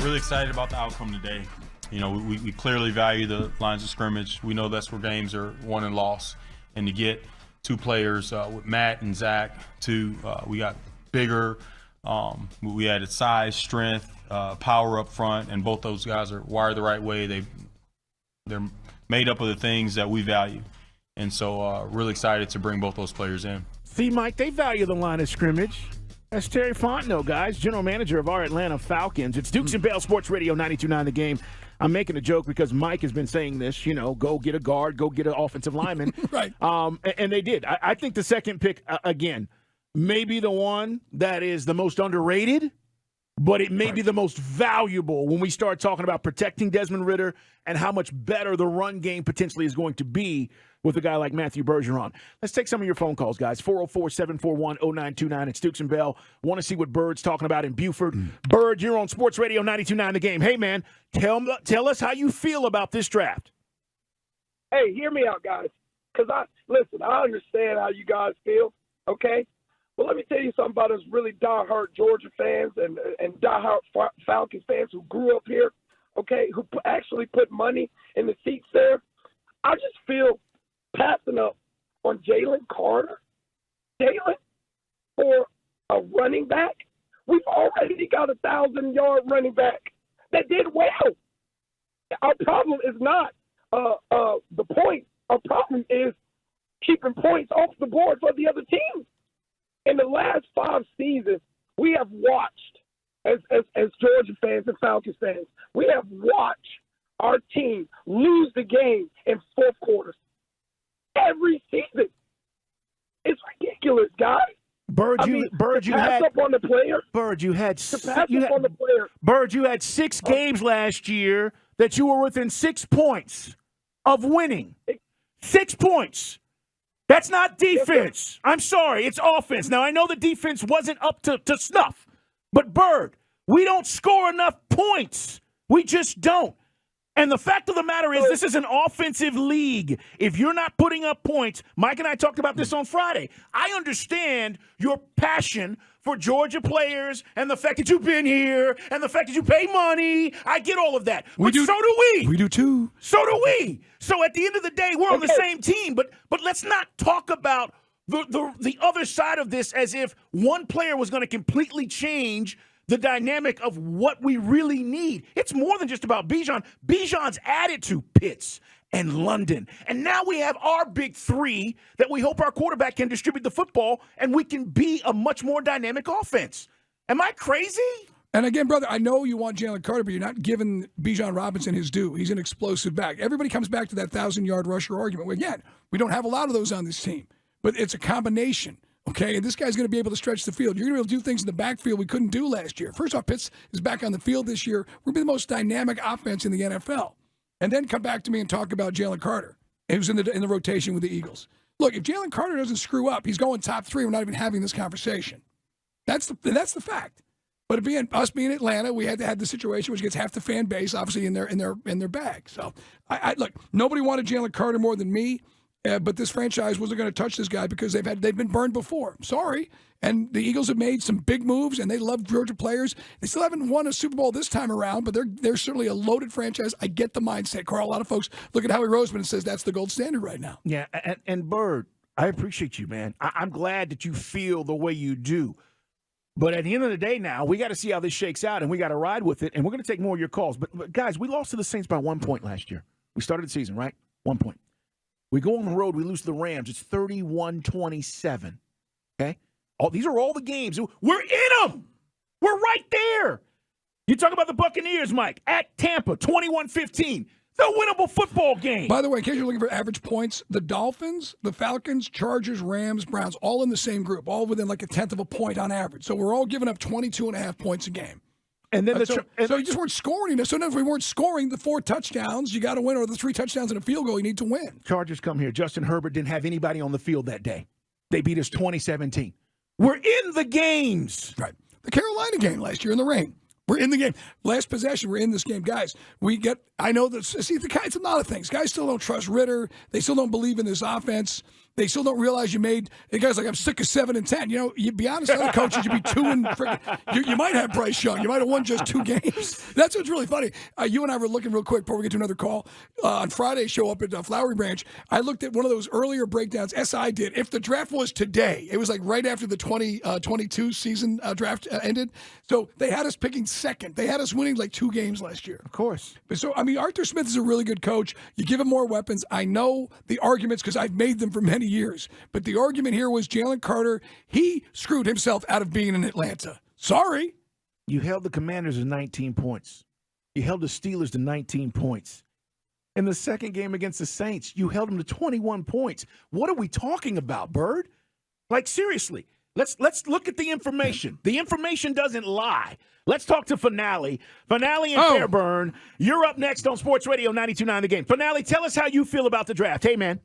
Really excited about the outcome today. You know, we clearly value the lines of scrimmage. We know that's where games are won and lost. And to get two players with Matt and Zach, we got bigger. We added size, strength, power up front, and both those guys are wired the right way. They're made up of the things that we value. And so really excited to bring both those players in. See, Mike, they value the line of scrimmage. That's Terry Fontenot, guys, general manager of our Atlanta Falcons. It's Dukes and Bell Sports Radio 92.9 The Game. I'm making a joke because Mike has been saying this, go get a guard, go get an offensive lineman. Right. And they did. I think the second pick, again, may be the one that is the most underrated, but it may be the most valuable when we start talking about protecting Desmond Ridder and how much better the run game potentially is going to be with a guy like Matthew Bergeron. Let's take some of your phone calls, guys. 404-741-0929. It's Dukes and Bell. Want to see what Bird's talking about in Buford. Bird, you're on Sports Radio 92.9 The Game. Hey, man, tell us how you feel about this draft. Hey, hear me out, guys. Because I understand how you guys feel, okay? Well, let me tell you something about us really diehard Georgia fans and diehard Falcons fans who grew up here, okay, who actually put money in the seats there. I just feel passing up on Jalen Carter, for a running back. We've already got a 1,000-yard running back that did well. Our problem is not the point. Our problem is keeping points off the board for the other team. In the last 5 seasons, we have watched, as Georgia fans and Falcons fans, we have watched our team lose the game in fourth quarters every season. It's ridiculous, guys. Bird, you had up on the player. Bird, you had on the player. Bird, you had 6 games last year that you were within 6 points of winning. 6 points. That's not defense. I'm sorry, it's offense. Now, I know the defense wasn't up to snuff, but Bird, we don't score enough points. We just don't. And the fact of the matter is, this is an offensive league. If you're not putting up points, Mike and I talked about this on Friday. I understand your passion for Georgia players and the fact that you've been here and the fact that you pay money. I get all of that. So do we. We do too. So do we. So at the end of the day, we're on the same team. But let's not talk about the other side of this as if one player was going to completely change the dynamic of what we really need. It's more than just about Bijan. Bijan's added to Pitts and London. And now we have our big 3 that we hope our quarterback can distribute the football and we can be a much more dynamic offense. Am I crazy? And again, brother, I know you want Jalen Carter, but you're not giving Bijan Robinson his due. He's an explosive back. Everybody comes back to that 1,000-yard rusher argument. Well, again, we don't have a lot of those on this team, but it's a combination. Okay, and this guy's going to be able to stretch the field. You're going to be able to do things in the backfield we couldn't do last year. First off, Pitts is back on the field this year. We're going to be the most dynamic offense in the NFL. And then come back to me and talk about Jalen Carter, who's in the rotation with the Eagles. Look, if Jalen Carter doesn't screw up, he's going top 3. We're not even having this conversation. That's the fact. But us being Atlanta, we had to have the situation which gets half the fan base obviously in their bag. So I look, nobody wanted Jalen Carter more than me. But this franchise wasn't going to touch this guy because they've been burned before. Sorry. And the Eagles have made some big moves, and they love Georgia players. They still haven't won a Super Bowl this time around, but they're certainly a loaded franchise. I get the mindset, Carl. A lot of folks look at Howie Roseman and says that's the gold standard right now. Yeah, and Bird, I appreciate you, man. I'm glad that you feel the way you do. But at the end of the day now, we got to see how this shakes out, and we got to ride with it, and we're going to take more of your calls. But, guys, we lost to the Saints by 1 point last year. We started the season, right? 1 point. We go on the road, we lose to the Rams. It's 31-27, okay? These are all the games. We're in them. We're right there. You talk about the Buccaneers, Mike, at Tampa, 21-15. It's a winnable football game. By the way, in case you're looking for average points, the Dolphins, the Falcons, Chargers, Rams, Browns, all in the same group, all within like a tenth of a point on average. So we're all giving up 22.5 points a game. And then so you just weren't scoring. So if we weren't scoring the 4 touchdowns, you got to win, or the 3 touchdowns and a field goal, you need to win. Chargers come here. Justin Herbert didn't have anybody on the field that day. They beat us 2017. We're in the games. Right. The Carolina game last year in the rain. We're in the game. Last possession, we're in this game. Guys, I know that, see, the guys, a lot of things. Guys still don't trust Ritter. They still don't believe in this offense. They still don't realize you made. The guy's like, I'm sick of 7 and 10. You know, you be honest, other coaches, you'd be 2 and you might have Bryce Young. You might have won just 2 games. That's what's really funny. You and I were looking real quick before we get to another call on Friday's show up at Flowery Branch. I looked at one of those earlier breakdowns. SI did. If the draft was today, it was like right after the 2022 season draft ended. So they had us picking second. They had us winning like 2 games last year. Of course. So, I mean, Arthur Smith is a really good coach. You give him more weapons. I know the arguments because I've made them for many years. But the argument here was Jalen Carter, he screwed himself out of being in Atlanta. Sorry. You held the Commanders to 19 points. You held the Steelers to 19 points. In the second game against the Saints, you held them to 21 points. What are we talking about, Bird? Like, seriously, let's look at the information. The information doesn't lie. Let's talk to Finale. Finale and Fairburn, you're up next on Sports Radio 92.9 The Game. Finale, tell us how you feel about the draft. Hey, man.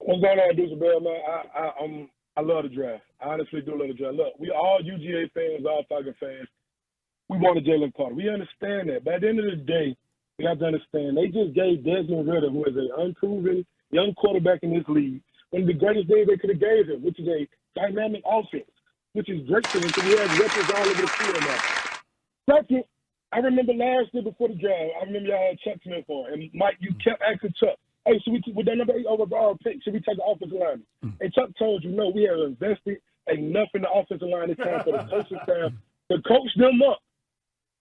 What's going on, Deuce Bell, man? I love the draft. I honestly do love the draft. Look, we all UGA fans, all Falcon fans. We wanted Jalen Carter. We understand that. But at the end of the day, we have to understand they just gave Desmond Ridder, who is an unproven young quarterback in this league, one of the greatest days they could have gave him, which is a dynamic offense, which is great for him because he has weapons all over the field now. Second, I remember last year before the draft, I remember y'all had Chuck Smith on, and Mike, you kept asking Chuck, hey, with that number 8 overall pick, should we take the offensive line? And Chuck told you, no, we have invested enough in the offensive line this time for the coaching staff to coach them up.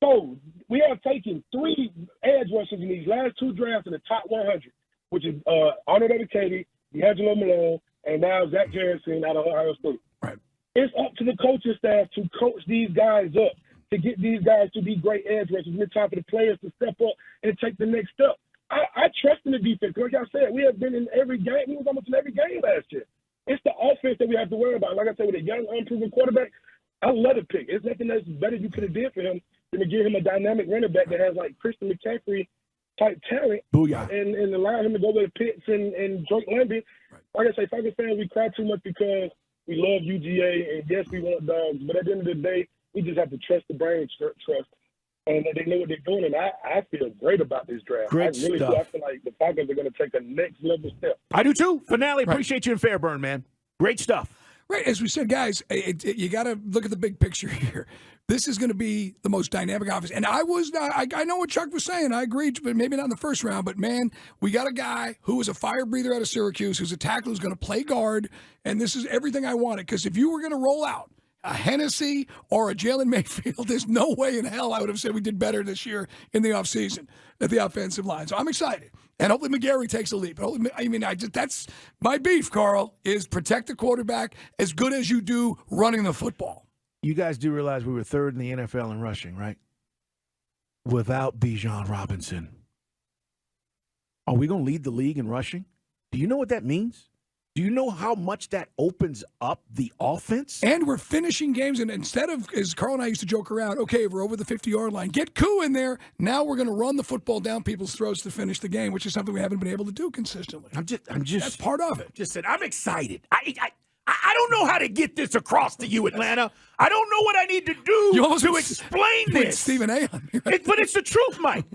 So we have taken 3 edge rushers in these last 2 drafts in the top 100, which is Arnold Ebiketie, D'Angelo Malone, and now Zach Harrison out of Ohio State. Right. It's up to the coaching staff to coach these guys up, to get these guys to be great edge rushers. It's time for the players to step up and take the next step. I trust in the defense. Like I said, we have been in every game. We was almost in every game last year. It's the offense that we have to worry about. Like I said, with a young, unproven quarterback, I love the pick. It's nothing that's better you could have did for him than to give him a dynamic running back that has like Christian McCaffrey type talent. Booyah. And allow him to go with Pitts and Drake London. Right. Like I say, Falcons fans, we cry too much because we love UGA and yes, we want dogs. But at the end of the day, we just have to trust the brain trust. And they know what they're doing, and I feel great about this draft. Great I really stuff. do. I feel like the Falcons are going to take a next level step. I do too. Finale, appreciate you in Fairburn, man. Great stuff. Right, as we said, guys, you got to look at the big picture here. This is going to be the most dynamic offense. And I know what Chuck was saying. I agree, but maybe not in the first round. But, man, we got a guy who is a fire breather out of Syracuse, who's a tackler who's going to play guard, and this is everything I wanted. Because if you were going to roll out a Hennessy or a Jalen Mayfield, there's no way in hell I would have said we did better this year in the offseason at the offensive line. So I'm excited. And hopefully McGarry takes a leap. That's my beef, Carl, is protect the quarterback as good as you do running the football. You guys do realize we were 3rd in the NFL in rushing, right? Without Bijan Robinson. Are we going to lead the league in rushing? Do you know what that means? Do you know how much that opens up the offense? And we're finishing games, and instead of, as Carl and I used to joke around, okay, we're over the 50-yard line, get Koo in there. Now we're going to run the football down people's throats to finish the game, which is something we haven't been able to do consistently. I'm just That's part of it. Just said, I'm excited. I don't know how to get this across to you, Atlanta. I don't know what I need to do to explain this. Stephen A. But it's the truth, Mike.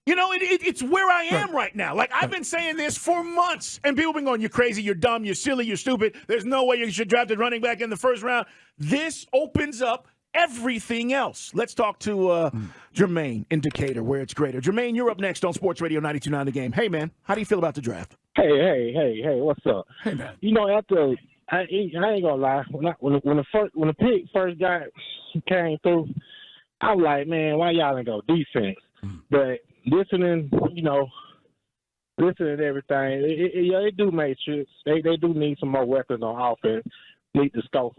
You know, it's where I am right now. Like, I've been saying this for months, and people have been going, you're crazy, you're dumb, you're silly, you're stupid. There's no way you should draft a running back in the first round. This opens up everything else. Let's talk to Jermaine in Decatur, where it's greater. Jermaine, you're up next on Sports Radio 92.9 The Game. Hey, man, how do you feel about the draft? Hey, what's up? Hey, man. You know, after I ain't gonna lie, when the pick first came through, I was like, man, why y'all didn't go defense? But listening to everything, it do make sense. They do need some more weapons on offense. Need to scope,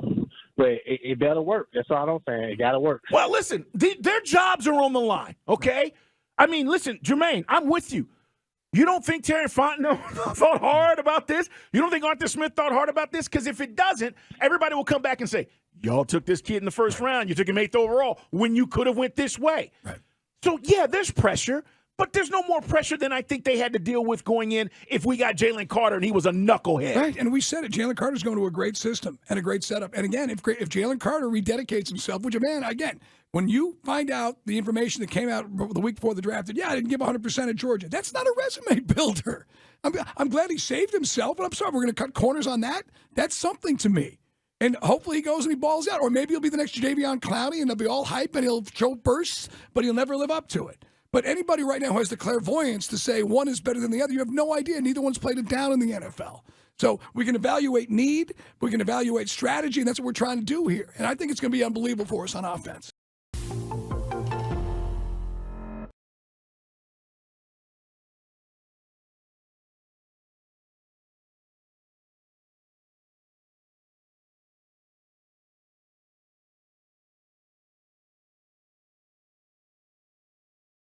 but it better work. That's all I'm saying. It gotta work. Well, listen, their jobs are on the line. Okay, I mean, listen, Jermaine, I'm with you. You don't think Terry Fontenot thought hard about this? You don't think Arthur Smith thought hard about this? Because if it doesn't, everybody will come back and say, y'all took this kid in the first round. You took him 8th overall when you could have went this way. Right. So, yeah, there's pressure, but there's no more pressure than I think they had to deal with going in if we got Jalen Carter and he was a knucklehead. Right, and we said it. Jalen Carter's going to a great system and a great setup. And, again, if Jalen Carter rededicates himself, which, man, again, When you find out the information that came out the week before the draft, that, I didn't give 100% at Georgia, that's not a resume builder. I'm glad he saved himself, but I'm sorry, we're going to cut corners on that? That's something to me. And hopefully he goes and he balls out. Or maybe he'll be the next Jadeveon Clowney and he'll be all hype and he'll show bursts, but he'll never live up to it. But anybody right now who has the clairvoyance to say one is better than the other, you have no idea. Neither one's played it down in the NFL. So we can evaluate need, we can evaluate strategy, and that's what we're trying to do here. And I think it's going to be unbelievable for us on offense.